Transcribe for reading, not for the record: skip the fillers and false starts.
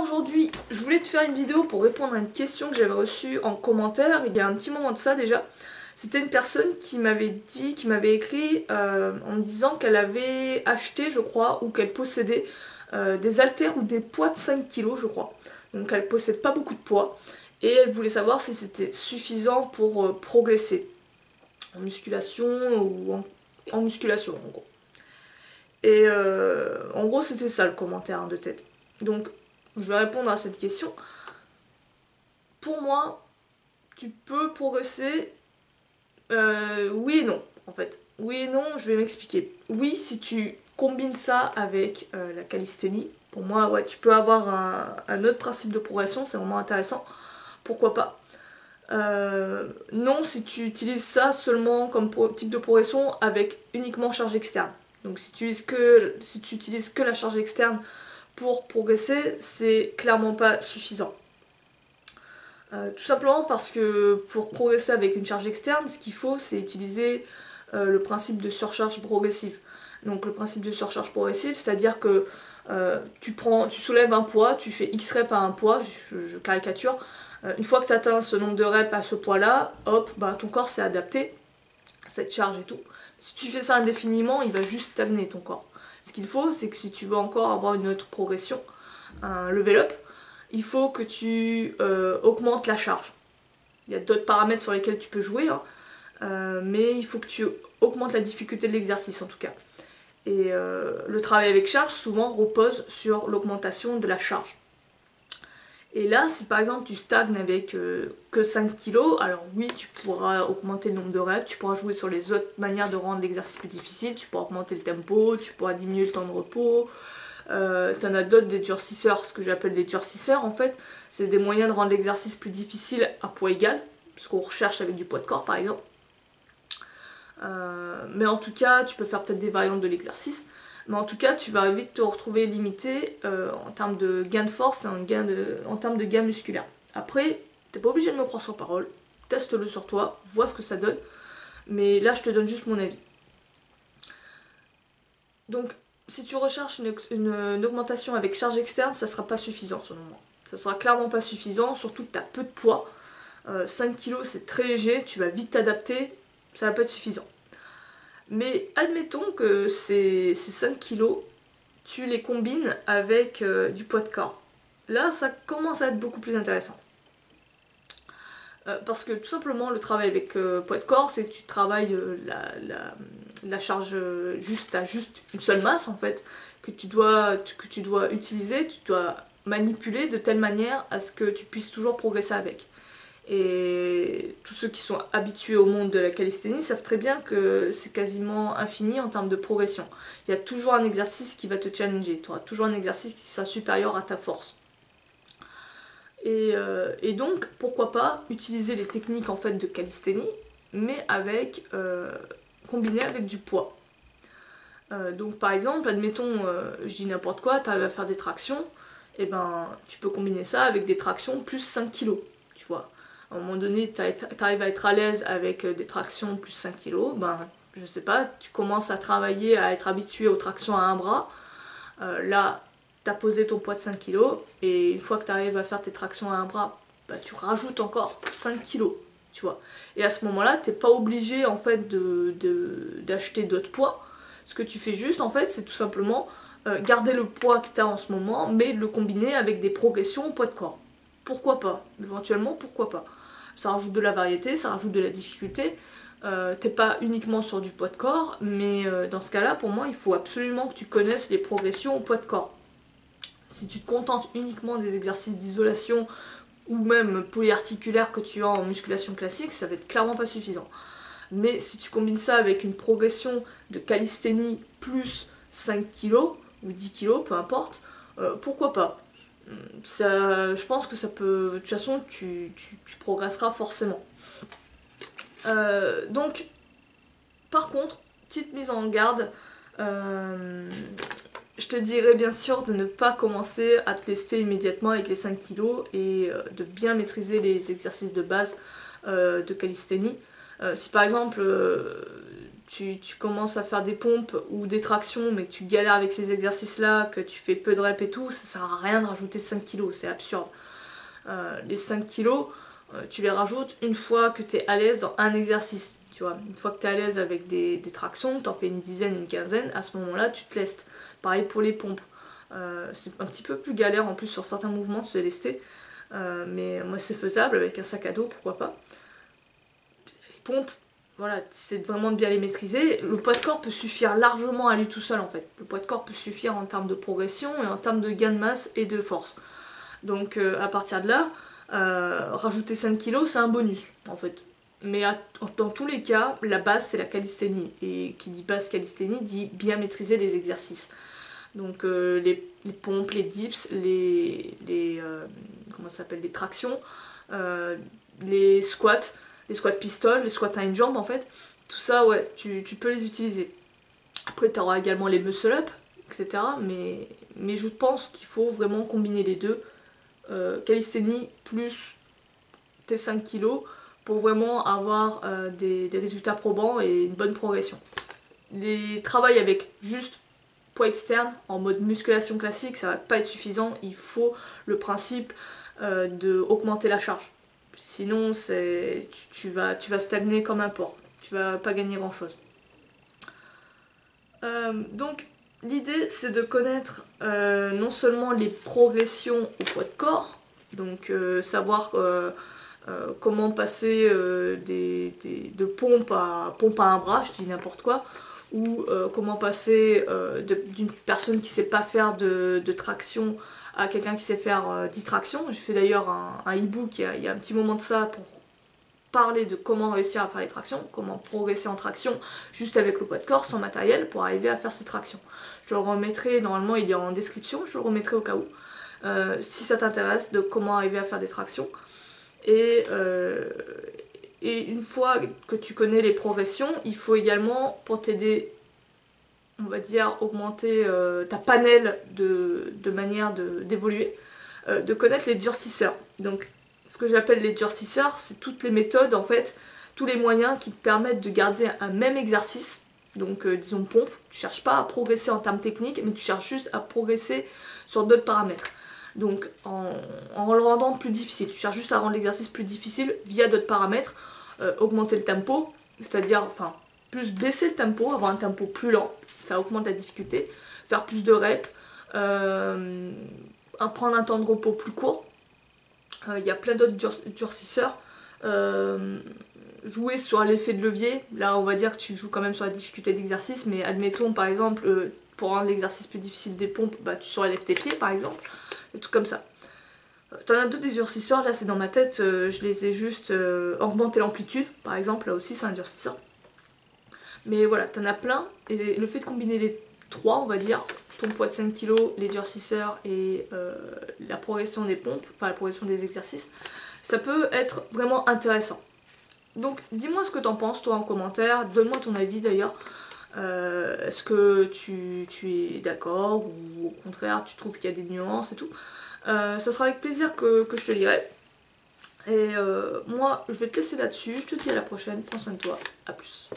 aujourd'hui, je voulais te faire une vidéo pour répondre à une question que j'avais reçue en commentaire il y a un petit moment de ça déjà. C'était une personne qui m'avait dit, qui m'avait écrit en me disant qu'elle avait acheté, je crois, ou qu'elle possédait des haltères ou des poids de 5 kilos, je crois. Donc elle possède pas beaucoup de poids et elle voulait savoir si c'était suffisant pour progresser en musculation ou en musculation en gros. Et en gros c'était ça le commentaire de tête. Donc je vais répondre à cette question. Pour moi, tu peux progresser oui et non en fait. Oui et non, je vais m'expliquer. Oui, si tu combines ça avec la calisthénie, pour moi, ouais, tu peux avoir un autre principe de progression, c'est vraiment intéressant. Pourquoi pas? Non, si tu utilises ça seulement comme type de progression avec uniquement charge externe. Donc si tu utilises que la charge externe pour progresser, c'est clairement pas suffisant. Tout simplement parce que pour progresser avec une charge externe, ce qu'il faut, c'est utiliser le principe de surcharge progressive. Donc le principe de surcharge progressive, c'est-à-dire que tu soulèves un poids, tu fais X reps à un poids, je caricature. Une fois que tu atteins ce nombre de reps à ce poids-là, hop, bah, ton corps s'est adapté à cette charge et tout. Si tu fais ça indéfiniment, il va juste stagner ton corps. Ce qu'il faut, c'est que si tu veux encore avoir une autre progression, un level up, il faut que tu augmentes la charge. Il y a d'autres paramètres sur lesquels tu peux jouer, hein, mais il faut que tu augmentes la difficulté de l'exercice en tout cas. Et le travail avec charge souvent repose sur l'augmentation de la charge. Et là, si par exemple tu stagnes avec que 5 kilos, alors oui, tu pourras augmenter le nombre de reps, tu pourras jouer sur les autres manières de rendre l'exercice plus difficile, tu pourras augmenter le tempo, tu pourras diminuer le temps de repos. T'en as d'autres, des durcisseurs, ce que j'appelle des durcisseurs en fait, c'est des moyens de rendre l'exercice plus difficile à poids égal, ce qu'on recherche avec du poids de corps par exemple. Mais en tout cas, tu peux faire peut-être des variantes de l'exercice, mais en tout cas, tu vas vite te retrouver limité en termes de gain de force et en termes de gain musculaire. Après, t'es pas obligé de me croire sur parole, teste-le sur toi, vois ce que ça donne, mais là, je te donne juste mon avis. Donc, si tu recherches une augmentation avec charge externe, ça sera pas suffisant selon moi. Ça sera clairement pas suffisant, surtout que tu as peu de poids. 5 kg c'est très léger, tu vas vite t'adapter, ça va pas être suffisant. Mais admettons que ces 5 kg, tu les combines avec du poids de corps. Là, ça commence à être beaucoup plus intéressant. Parce que tout simplement, le travail avec poids de corps, c'est que tu travailles la charge à juste une seule masse en fait, que tu dois utiliser, tu dois manipuler de telle manière à ce que tu puisses toujours progresser avec. Et tous ceux qui sont habitués au monde de la calisthénie savent très bien que c'est quasiment infini en termes de progression. Il y a toujours un exercice qui va te challenger, tu auras toujours un exercice qui sera supérieur à ta force. Et donc, pourquoi pas utiliser les techniques en fait de calisthénie, mais combiné avec du poids. Donc par exemple, admettons, je dis n'importe quoi, tu arrives à faire des tractions, et ben tu peux combiner ça avec des tractions plus 5 kg, tu vois. À un moment donné, tu arrives à être à l'aise avec des tractions plus 5 kg, ben je sais pas, tu commences à travailler, à être habitué aux tractions à un bras, là tu as posé ton poids de 5 kg, et une fois que tu arrives à faire tes tractions à un bras, bah, tu rajoutes encore 5 kg, tu vois. Et à ce moment-là, t'es pas obligé en fait d'acheter d'autres poids. Ce que tu fais juste en fait, c'est tout simplement garder le poids que tu as en ce moment, mais le combiner avec des progressions au poids de corps. Pourquoi pas? Éventuellement, pourquoi pas? Ça rajoute de la variété, ça rajoute de la difficulté. T'es pas uniquement sur du poids de corps, mais dans ce cas-là, pour moi, il faut absolument que tu connaisses les progressions au poids de corps. Si tu te contentes uniquement des exercices d'isolation ou même polyarticulaires que tu as en musculation classique, ça va être clairement pas suffisant. Mais si tu combines ça avec une progression de calisthénie plus 5 kg ou 10 kg, peu importe, pourquoi pas? Je pense que ça peut... De toute façon, tu progresseras forcément. Donc, par contre, petite mise en garde, je te dirais bien sûr de ne pas commencer à te lester immédiatement avec les 5 kg et de bien maîtriser les exercices de base de calisthénie. Si par exemple tu commences à faire des pompes ou des tractions, mais que tu galères avec ces exercices-là, que tu fais peu de reps et tout, ça sert à rien de rajouter 5 kilos, c'est absurde. Les 5 kilos, tu les rajoutes une fois que tu es à l'aise dans un exercice. Tu vois, une fois que tu es à l'aise avec des tractions, tu en fais une dizaine, une quinzaine, à ce moment-là, tu te lestes. Pareil pour les pompes. C'est un petit peu plus galère en plus sur certains mouvements de se lester. Mais moi, c'est faisable avec un sac à dos, pourquoi pas. Les pompes, voilà, c'est vraiment de bien les maîtriser. Le poids de corps peut suffire largement à lui tout seul en fait. Le poids de corps peut suffire en termes de progression et en termes de gain de masse et de force. Donc à partir de là, rajouter 5 kilos, c'est un bonus en fait. Mais dans tous les cas, la base c'est la calisthénie. Et qui dit base calisthénie dit bien maîtriser les exercices. Donc les pompes, les dips, comment ça s'appelle, les tractions, les squats pistoles, les squats à une jambe en fait. Tout ça, ouais, tu peux les utiliser. Après, tu auras également les muscle-up, etc. Mais je pense qu'il faut vraiment combiner les deux. Calisthénie plus tes 5 kilos pour vraiment avoir des résultats probants et une bonne progression. Les travails avec juste poids externe en mode musculation classique, ça va pas être suffisant. Il faut le principe de augmenter la charge. Sinon, tu vas stagner comme un porc. Tu vas pas gagner grand chose. Donc, l'idée, c'est de connaître non seulement les progressions au poids de corps, donc savoir comment passer de pompe à un bras, je dis n'importe quoi, ou comment passer d'une personne qui sait pas faire de traction à quelqu'un qui sait faire 10 tractions. J'ai fait d'ailleurs un e-book il y a un petit moment de ça pour parler de comment réussir à faire les tractions, comment progresser en traction juste avec le poids de corps, sans matériel, pour arriver à faire ces tractions. Je le remettrai, normalement il est en description, je le remettrai au cas où, si ça t'intéresse, de comment arriver à faire des tractions. Et une fois que tu connais les progressions, il faut également, pour t'aider, on va dire, augmenter ta panel de manière d'évoluer, de connaître les durcisseurs. Donc, ce que j'appelle les durcisseurs, c'est toutes les méthodes, en fait, tous les moyens qui te permettent de garder un même exercice. Donc, disons pompe, tu cherches pas à progresser en termes techniques, mais tu cherches juste à progresser sur d'autres paramètres. Donc, en le rendant plus difficile, tu cherches juste à rendre l'exercice plus difficile via d'autres paramètres, augmenter le tempo, c'est-à-dire, enfin, plus baisser le tempo, avoir un tempo plus lent, ça augmente la difficulté, faire plus de reps, prendre un temps de repos plus court. Il y a plein d'autres durcisseurs. Jouer sur l'effet de levier, là on va dire que tu joues quand même sur la difficulté d'exercice, mais admettons par exemple, pour rendre l'exercice plus difficile des pompes, bah, tu surélèves tes pieds par exemple, des trucs comme ça. T'en as d'autres des durcisseurs, là c'est dans ma tête, je les ai juste augmenté l'amplitude, par exemple, là aussi c'est un durcisseur. Mais voilà, t'en as plein, et le fait de combiner les trois, on va dire, ton poids de 5 kg, les durcisseurs et la progression des pompes, enfin la progression des exercices, ça peut être vraiment intéressant. Donc dis-moi ce que t'en penses toi en commentaire, donne-moi ton avis d'ailleurs. Est-ce que tu es d'accord ou au contraire tu trouves qu'il y a des nuances et tout. Ça sera avec plaisir que je te lirai. Et moi je vais te laisser là-dessus, je te dis à la prochaine, prends soin de toi, à plus.